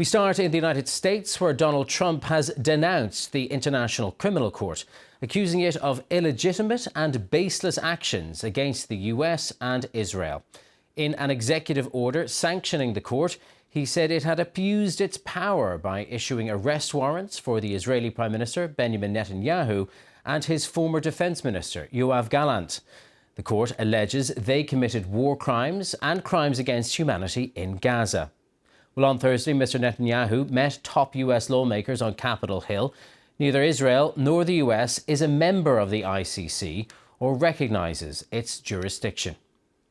We start in the United States, where Donald Trump has denounced the International Criminal Court, accusing it of illegitimate and baseless actions against the US and Israel. In an executive order sanctioning the court, he said it had abused its power by issuing arrest warrants for the Israeli Prime Minister Benjamin Netanyahu and his former Defence Minister Yoav Gallant. The court alleges they committed war crimes and crimes against humanity in Gaza. Well, on Thursday, Mr. Netanyahu met top US lawmakers on Capitol Hill. Neither Israel nor the US is a member of the ICC or recognises its jurisdiction.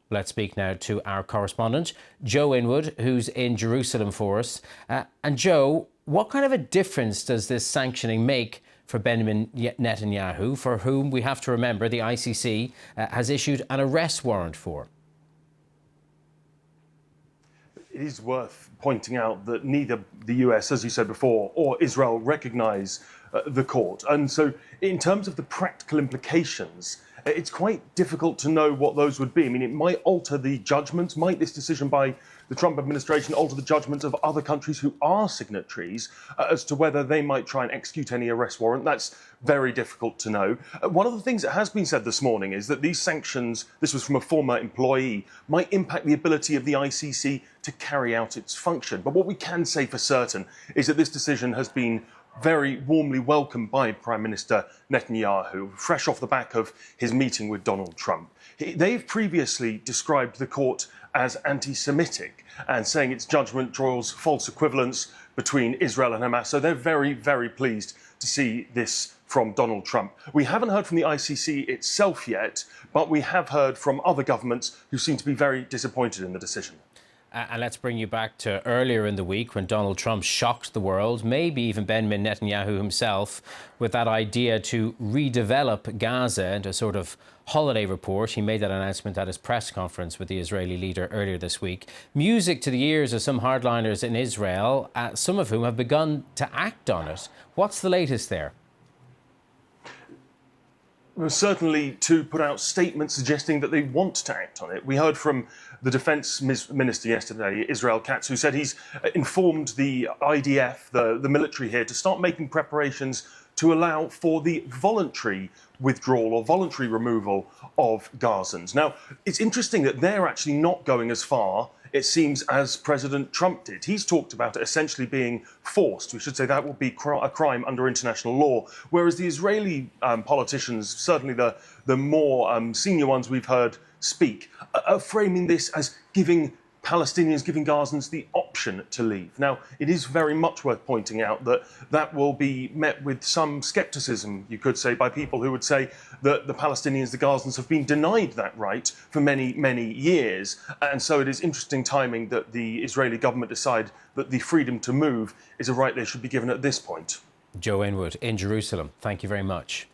Let's speak now to our correspondent, Joe Inwood, who's in Jerusalem for us. And Joe, what kind of a difference does this sanctioning make for Benjamin Netanyahu, for whom, we have to remember, the ICC has issued an arrest warrant for? It is worth pointing out that neither the US, as you said before, or Israel recognise the court. And so in terms of the practical implications, it's quite difficult to know what those would be. I mean, it might alter the judgments. Might this decision by the Trump administration alter the judgments of other countries who are signatories as to whether they might try and execute any arrest warrant? That's very difficult to know. One of the things that has been said this morning is that these sanctions, this was from a former employee, might impact the ability of the ICC to carry out its function. But what we can say for certain is that this decision has been very warmly welcomed by Prime Minister Netanyahu, fresh off the back of his meeting with Donald Trump. They've previously described the court as anti-Semitic and saying its judgment draws false equivalence between Israel and Hamas. So they're very, very pleased to see this from Donald Trump. We haven't heard from the ICC itself yet, but we have heard from other governments who seem to be very disappointed in the decision. And let's bring you back to earlier in the week when Donald Trump shocked the world, maybe even Benjamin Netanyahu himself, with that idea to redevelop Gaza into a sort of holiday report. He made that announcement at his press conference with the Israeli leader earlier this week. Music to the ears of some hardliners in Israel, some of whom have begun to act on it. What's the latest there? Well, certainly to put out statements suggesting that they want to act on it. We heard from the Defence Minister yesterday, Israel Katz, who said he's informed the IDF, the military here, to start making preparations to allow for the voluntary withdrawal or voluntary removal of Gazans. Now, it's interesting that they're actually not going as far, it seems, as President Trump did. He's talked about it essentially being forced. We should say that would be a crime under international law, whereas the Israeli politicians, certainly the more senior ones we've heard speak, are framing this as giving Palestinians, giving Gazans the option to leave. Now, it is very much worth pointing out that that will be met with some scepticism, you could say, by people who would say that the Palestinians, the Gazans, have been denied that right for many, many years. And so it is interesting timing that the Israeli government decide that the freedom to move is a right they should be given at this point. Joe Inwood in Jerusalem, thank you very much.